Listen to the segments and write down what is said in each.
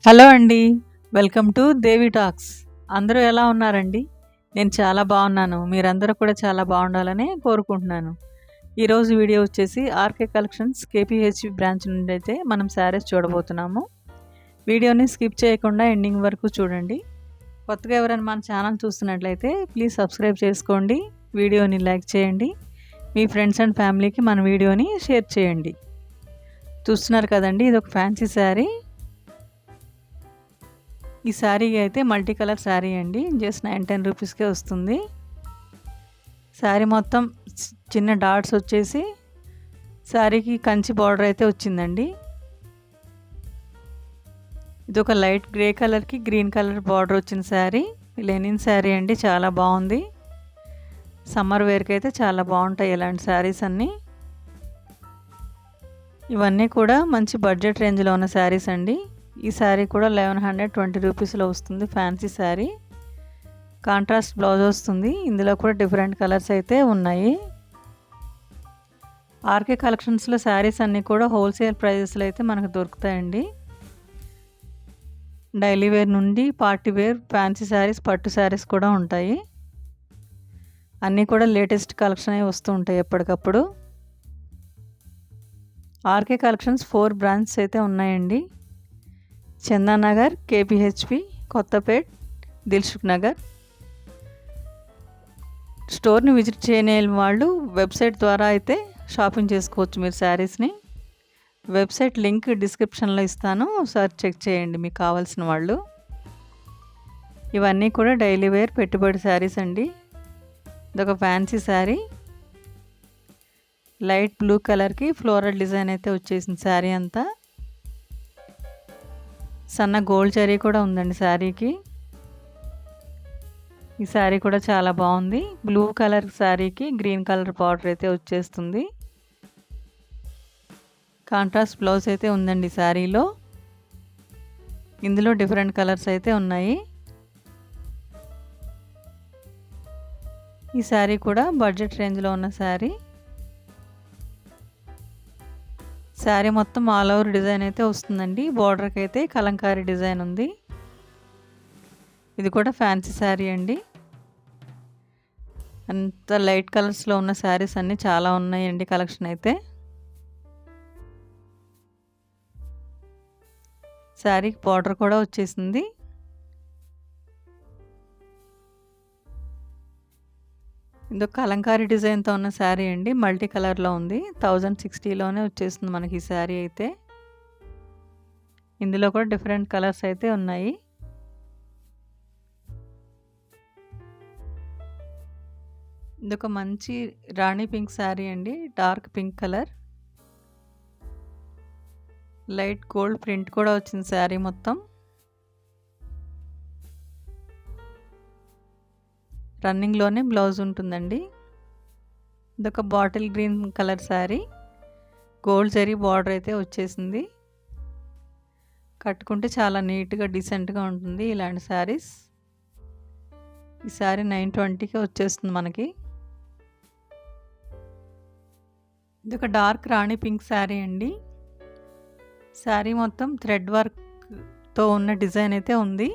Hello అండి. Welcome to Devi talks. అందరూ ఎలా ఉన్నారండి? నేను చాలా బాగున్నాను. మీరందరూ కూడా చాలా బాగుండాలని కోరుకుంటున్నాను. ఈరోజు వీడియో వచ్చేసి ఆర్కే కలెక్షన్స్ కేపీహెచ్పి బ్రాంచ్ నుండి అయితే మనం శారీస్ చూడబోతున్నాము. వీడియోని స్కిప్ చేయకుండా ఎండింగ్ వరకు చూడండి. కొత్తగా ఎవరైనా మన ఛానల్ చూస్తున్నట్లయితే ప్లీజ్ సబ్స్క్రైబ్ చేసుకోండి. వీడియోని లైక్ చేయండి. మీ ఫ్రెండ్స్ అండ్ ఫ్యామిలీకి మన వీడియోని షేర్ చేయండి. చూస్తున్నారు కదండి, ఇది ఒక ఫ్యాన్సీ శారీ. ఈ శారీ అయితే మల్టీ కలర్ శారీ అండి. జస్ట్ 9-10 రూపీస్కే వస్తుంది. శారీ మొత్తం చిన్న డాట్స్ వచ్చేసి శారీకి కంచి బార్డర్ అయితే వచ్చిందండి. ఇది ఒక లైట్ గ్రే కలర్కి గ్రీన్ కలర్ బార్డర్ వచ్చిన శారీ. లెనిన్ శారీ అండి, చాలా బాగుంది. సమ్మర్ వేర్కి అయితే చాలా బాగుంటాయి ఇలాంటి శారీస్ అన్నీ. ఇవన్నీ కూడా మంచి బడ్జెట్ రేంజ్లో ఉన్న శారీస్ అండి. ఈ శారీ కూడా 1120 రూపీస్లో వస్తుంది. ఫ్యాన్సీ శారీ, కాంట్రాస్ట్ బ్లౌజ్ వస్తుంది. ఇందులో కూడా డిఫరెంట్ కలర్స్ అయితే ఉన్నాయి. ఆర్కే కలెక్షన్స్లో శారీస్ అన్నీ కూడా హోల్సేల్ ప్రైజెస్లో అయితే మనకు దొరుకుతాయండి. డైలీ వేర్ నుండి పార్టీ వేర్, ఫ్యాన్సీ శారీస్, పట్టు శారీస్ కూడా ఉంటాయి. అన్నీ కూడా లేటెస్ట్ కలెక్షన్ అయి వస్తూ ఉంటాయి ఎప్పటికప్పుడు. ఆర్కే కలెక్షన్స్ 4 బ్రాంచెస్ అయితే ఉన్నాయండి. చందానగర్, కేపీహెచ్పి, కొత్తపేట్, దిల్సుఖ్ నగర్. స్టోర్ని విజిట్ చేయని వాళ్ళు వెబ్సైట్ ద్వారా అయితే షాపింగ్ చేసుకోవచ్చు మీరు శారీస్ని. వెబ్సైట్ లింక్ డిస్క్రిప్షన్లో ఇస్తాను, ఒకసారి చెక్ చేయండి మీకు కావాల్సిన వాళ్ళు. ఇవన్నీ కూడా డైలీ వేర్ పెట్టుబడి శారీస్ అండి. ఇదొక ఫ్యాన్సీ శారీ. లైట్ బ్లూ కలర్కి ఫ్లోరల్ డిజైన్ అయితే వచ్చేసింది శారీ అంతా. సన్న గోల్డ్ జరీ కూడా ఉందండి శారీకి. ఈ శారీ కూడా చాలా బాగుంది. బ్లూ కలర్ శారీకి గ్రీన్ కలర్ బార్డర్ అయితే వచ్చేస్తుంది. కాంట్రాస్ట్ బ్లౌజ్ అయితే ఉందండి శారీలో. ఇందులో డిఫరెంట్ కలర్స్ అయితే ఉన్నాయి. ఈ శారీ కూడా బడ్జెట్ రేంజ్లో ఉన్న శారీ. శారీ మొత్తం ఆల్ ఓవర్ డిజైన్ అయితే వస్తుందండి. బార్డర్కి అయితే కలంకారీ డిజైన్ ఉంది. ఇది కూడా ఫ్యాన్సీ శారీ అండి. అంత లైట్ కలర్స్లో ఉన్న శారీస్ అన్నీ చాలా ఉన్నాయండి కలెక్షన్ అయితే. శారీకి బార్డర్ కూడా వచ్చేసింది. ఇదొక కలంకారీ డిజైన్తో ఉన్న శారీ అండి. మల్టీ కలర్లో ఉంది. 1060లోనే వచ్చేస్తుంది మనకి ఈ శారీ అయితే. ఇందులో కూడా డిఫరెంట్ కలర్స్ అయితే ఉన్నాయి. ఇదొక మంచి రాణి పింక్ శారీ అండి. Dark pink colour, light gold print కూడా వచ్చింది శారీ మొత్తం. రన్నింగ్లోనే బ్లౌజ్ ఉంటుందండి. ఇదొక bottle green colour sari. Gold zari border అయితే వచ్చేసింది. కట్టుకుంటే చాలా నీట్గా డీసెంట్గా ఉంటుంది ఇలాంటి శారీస్. ఈ శారీ 920కే వచ్చేస్తుంది మనకి. ఇదొక డార్క్ రాణి పింక్ శారీ అండి. శారీ మొత్తం థ్రెడ్ వర్క్తో ఉన్న డిజైన్ అయితే ఉంది.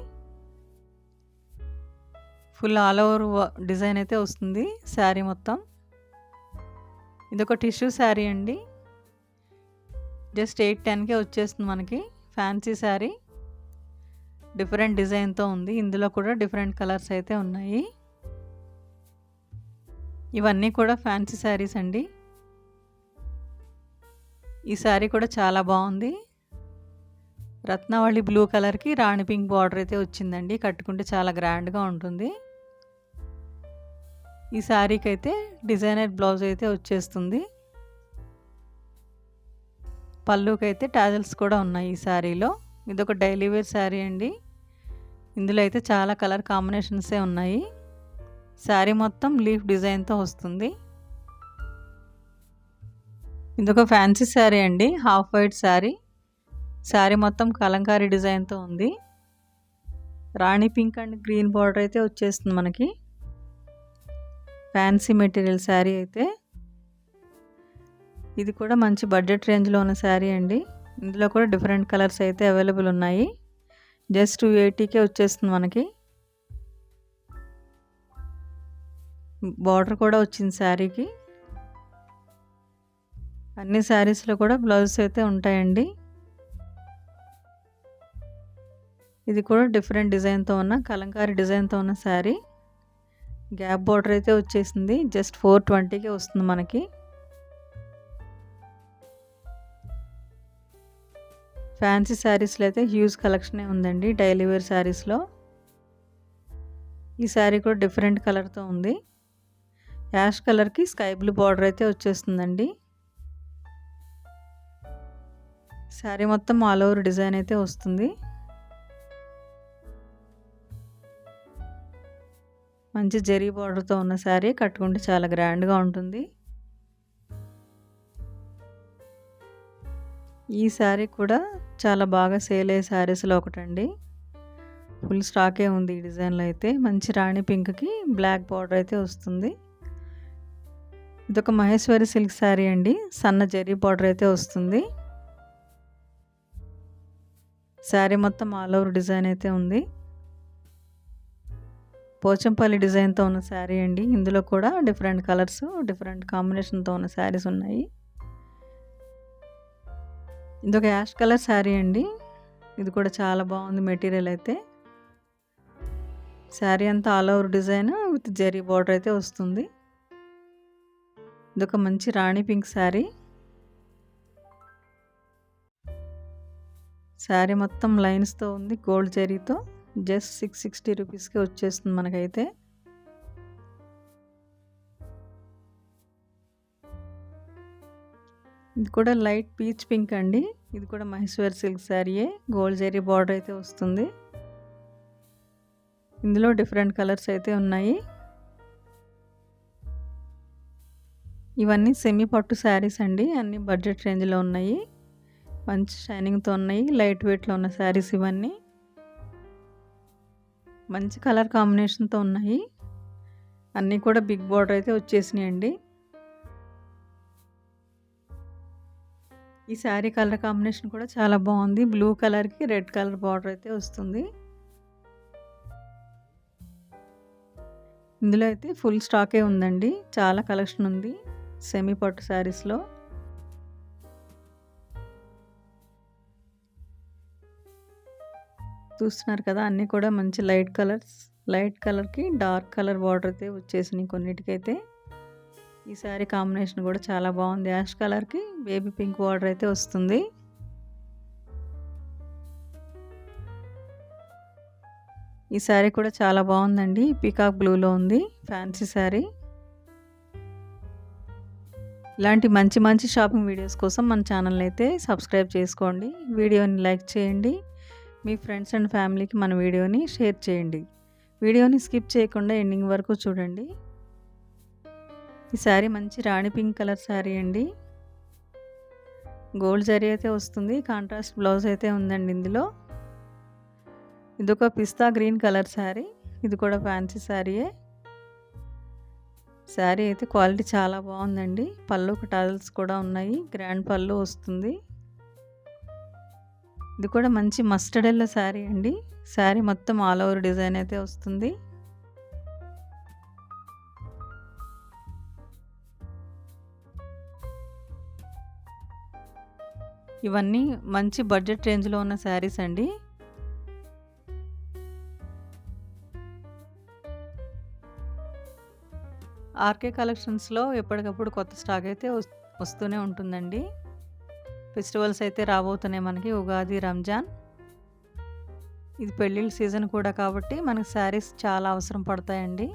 ఫుల్ ఆల్ ఓవర్ డిజైన్ అయితే వస్తుంది శారీ మొత్తం. ఇదొక టిష్యూ శారీ అండి. జస్ట్ 810కే వచ్చేస్తుంది మనకి. ఫ్యాన్సీ శారీ, డిఫరెంట్ డిజైన్తో ఉంది. ఇందులో కూడా డిఫరెంట్ కలర్స్ అయితే ఉన్నాయి. ఇవన్నీ కూడా ఫ్యాన్సీ శారీస్ అండి. ఈ శారీ కూడా చాలా బాగుంది. రత్నావళి బ్లూ కలర్కి రాణి పింక్ బార్డర్ అయితే వచ్చిందండి. కట్టుకుంటే చాలా గ్రాండ్గా ఉంటుంది. ఈ శారీకి అయితే డిజైనర్ బ్లౌజ్ అయితే వచ్చేస్తుంది. పళ్ళుకి అయితే టాజల్స్ కూడా ఉన్నాయి ఈ శారీలో. ఇదొక డైలీ వేర్ శారీ అండి. ఇందులో అయితే చాలా కలర్ కాంబినేషన్సే ఉన్నాయి. శారీ మొత్తం లీఫ్ డిజైన్తో వస్తుంది. ఇదొక ఫ్యాన్సీ శారీ అండి. Half white sari. శారీ మొత్తం కలంకారీ డిజైన్తో ఉంది. రాణి పింక్ అండ్ గ్రీన్ బార్డర్ అయితే వచ్చేస్తుంది మనకి. ఫ్యాన్సీ మెటీరియల్ శారీ అయితే. ఇది కూడా మంచి బడ్జెట్ రేంజ్లో ఉన్న శారీ అండి. ఇందులో కూడా డిఫరెంట్ కలర్స్ అయితే అవైలబుల్ ఉన్నాయి. జస్ట్ 280కే వచ్చేస్తుంది మనకి. బార్డర్ కూడా వచ్చింది శారీకి. అన్ని శారీస్లో కూడా బ్లౌజెస్ అయితే ఉంటాయండి. ఇది కూడా డిఫరెంట్ డిజైన్తో ఉన్న కలంకారీ డిజైన్తో ఉన్న శారీ. గ్యాప్ బార్డర్ అయితే వచ్చేసింది. జస్ట్ 420కే వస్తుంది మనకి. ఫ్యాన్సీ శారీస్లో అయితే హ్యూజ్ కలెక్షనే ఉందండి. డైలీ వేర్ శారీస్లో ఈ శారీ కూడా డిఫరెంట్ కలర్తో ఉంది. యాష్ కలర్కి స్కై బ్లూ బార్డర్ అయితే వచ్చేస్తుందండి. శారీ మొత్తం ఆల్ ఓవర్ డిజైన్ అయితే వస్తుంది. మంచి జరీ బార్డర్తో ఉన్న శారీ, కట్టుకుంటే చాలా గ్రాండ్గా ఉంటుంది. ఈ శారీ కూడా చాలా బాగా సేల్ అయ్యే శారీస్లో ఒకటండి. ఫుల్ స్టాకే ఉంది ఈ డిజైన్లో అయితే. మంచి రాణి పింక్కి బ్లాక్ బార్డర్ అయితే వస్తుంది. ఇదొక మహేశ్వరి సిల్క్ శారీ అండి. సన్న జరీ బార్డర్ అయితే వస్తుంది. శారీ మొత్తం ఆల్ ఓవర్ డిజైన్ అయితే ఉంది. పోచంపల్లి డిజైన్తో ఉన్న శారీ అండి. ఇందులో కూడా డిఫరెంట్ కలర్స్, డిఫరెంట్ కాంబినేషన్తో ఉన్న శారీస్ ఉన్నాయి. ఇదొక యాష్ కలర్ శారీ అండి. ఇది కూడా చాలా బాగుంది మెటీరియల్ అయితే. శారీ అంతా all over design with zari border అయితే వస్తుంది. ఇదొక మంచి రాణి పింక్ శారీ. శారీ మొత్తం లైన్స్తో ఉంది, గోల్డ్ జరీతో. జస్ట్ 660 రూపీస్కి వచ్చేస్తుంది మనకైతే. ఇది కూడా లైట్ పీచ్ పింక్ అండి. ఇది కూడా మహేశ్వర్ సిల్క్ శారీయే. గోల్డ్ జరీ బార్డర్ అయితే వస్తుంది. ఇందులో డిఫరెంట్ కలర్స్ అయితే ఉన్నాయి. ఇవన్నీ సెమీ పట్టు శారీస్ అండి. అన్ని బడ్జెట్ రేంజ్లో ఉన్నాయి. మంచి షైనింగ్తో ఉన్నాయి. లైట్ వెయిట్లో ఉన్న శారీస్ ఇవన్నీ. మంచి కలర్ కాంబినేషన్తో ఉన్నాయి. అన్నీ కూడా బిగ్ బార్డర్ అయితే వచ్చేసినాయి అండి. ఈ శారీ కలర్ కాంబినేషన్ కూడా చాలా బాగుంది. బ్లూ కలర్కి రెడ్ కలర్ బార్డర్ అయితే వస్తుంది. ఇందులో అయితే ఫుల్ స్టాకే ఉందండి. చాలా కలెక్షన్ ఉంది సెమీ పట్టు శారీస్లో. చూస్తున్నారు కదా, అన్నీ కూడా మంచి లైట్ కలర్స్. లైట్ కలర్కి డార్క్ కలర్ బార్డర్ అయితే వచ్చేసినాయి కొన్నిటికైతే. ఈ శారీ కాంబినేషన్ కూడా చాలా బాగుంది. యాష్ కలర్కి బేబీ పింక్ బార్డర్ అయితే వస్తుంది. ఈ శారీ కూడా చాలా బాగుందండి. పీకాక్ బ్లూలో ఉంది. ఫ్యాన్సీ శారీ. ఇలాంటి మంచి మంచి షాపింగ్ వీడియోస్ కోసం మన ఛానల్ అయితే సబ్స్క్రైబ్ చేసుకోండి. వీడియోని లైక్ చేయండి. మీ ఫ్రెండ్స్ అండ్ ఫ్యామిలీకి మన వీడియోని షేర్ చేయండి. వీడియోని స్కిప్ చేయకుండా ఎండింగ్ వరకు చూడండి. ఈ శారీ మంచి రాణి పింక్ కలర్ శారీ అండి. గోల్డ్ జరీ అయితే వస్తుంది. కాంట్రాస్ట్ బ్లౌజ్ అయితే ఉందండి ఇందులో. ఇదొక పిస్తా గ్రీన్ కలర్ శారీ. ఇది కూడా ఫ్యాన్సీ శారీయే. శారీ అయితే క్వాలిటీ చాలా బాగుందండి. పళ్ళు టాజల్స్ కూడా ఉన్నాయి. గ్రాండ్ పళ్ళు వస్తుంది. ఇది కూడా మంచి మస్టర్డ్ ఎల్లో శారీ అండి. శారీ మొత్తం ఆల్ ఓవర్ డిజైన్ అయితే వస్తుంది. ఇవన్నీ మంచి బడ్జెట్ రేంజ్లో ఉన్న శారీస్ అండి. ఆర్కే కలెక్షన్స్లో ఎప్పటికప్పుడు కొత్త స్టాక్ అయితే వస్తూనే ఉంటుందండి. ఫెస్టివల్స్ అయితే రాబోతున్నాయి మనకి. ఉగాది, రంజాన్. ఇది పెళ్ళిళ్ళ సీజన్ కూడా కాబట్టి మనకి శారీస్ చాలా అవసరం పడతాయండి.